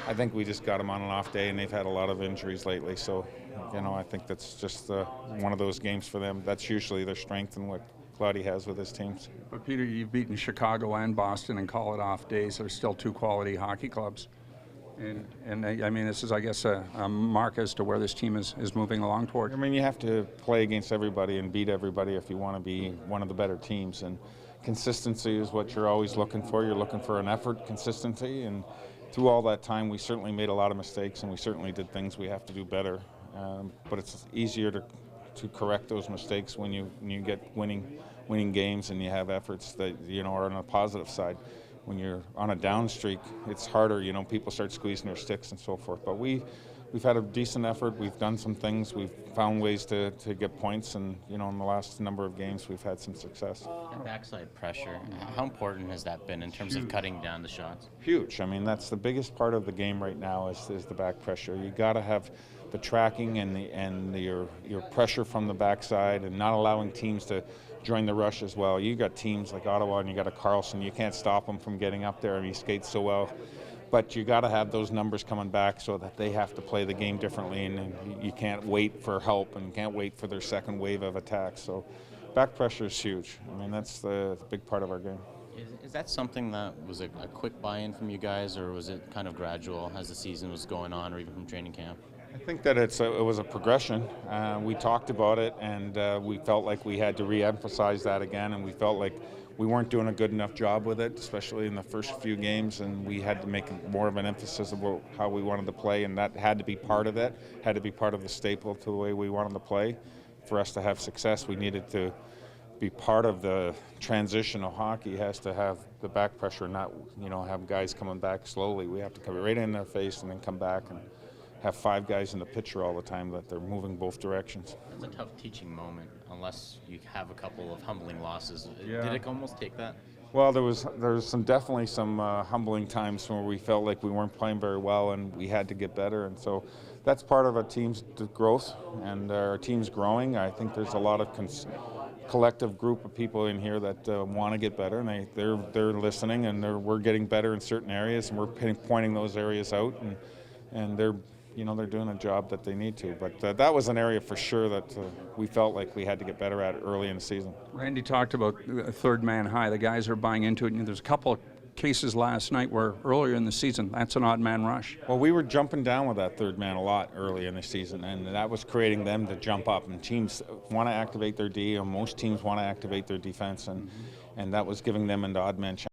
I think we just got them on an off day, and they've had a lot of injuries lately. So, I think that's just one of those games for them. That's usually their strength and what Claudy has with his teams. But Peter, you've beaten Chicago and Boston and call it off days. They're still two quality hockey clubs. And I mean, this is, I guess, a mark as to where this team is moving along toward. I mean, you have to play against everybody and beat everybody if you want to be one of the better teams. And consistency is what you're always looking for. You're looking for an effort, consistency. And through all that time, we certainly made a lot of mistakes, and we certainly did things we have to do better. But it's easier to correct those mistakes when you get winning games and you have efforts that are on a positive side. When you're on a down streak, it's harder. People start squeezing their sticks and so forth. But we've had a decent effort. We've done some things. We've found ways to get points, and in the last number of games, we've had some success. And backside pressure, how important has that been in terms of cutting down the shots? Huge. I mean, that's the biggest part of the game right now is the back pressure. You got to have the tracking and your pressure from the backside, and not allowing teams to join the rush as well. You got teams like Ottawa, and you got a Carlson. You can't stop him from getting up there, and he skates so well. But you got to have those numbers coming back so that they have to play the game differently, and you can't wait for help and can't wait for their second wave of attacks. So back pressure is huge. I mean, that's the big part of our game. Is that something that was a quick buy-in from you guys, or was it kind of gradual as the season was going on, or even from training camp? I think that it was a progression. We talked about it, and we felt like we had to re-emphasize that again, and we felt like we weren't doing a good enough job with it, especially in the first few games, and we had to make more of an emphasis about how we wanted to play, and that had to be part of it, had to be part of the staple to the way we wanted to play. For us to have success, we needed to be part of the transition of hockey. Has to have the back pressure, not have guys coming back slowly. We have to come right in their face and then come back and have five guys in the picture all the time that they're moving both directions. It's a tough teaching moment unless you have a couple of humbling losses. Yeah. Did it almost take that? Well, there was definitely some humbling times where we felt like we weren't playing very well and we had to get better, and so that's part of a team's growth, and our team's growing. I think there's a lot of collective group of people in here that want to get better, and they're listening, and we're getting better in certain areas, and we're pointing those areas out, and they're doing a job that they need to. But that was an area for sure that we felt like we had to get better at early in the season. Randy talked about third man high. The guys are buying into it. And there's a couple of cases last night where earlier in the season, that's an odd man rush. Well, we were jumping down with that third man a lot early in the season, and that was creating them to jump up. And teams want to activate their D, or most teams want to activate their defense, and that was giving them an odd man chance.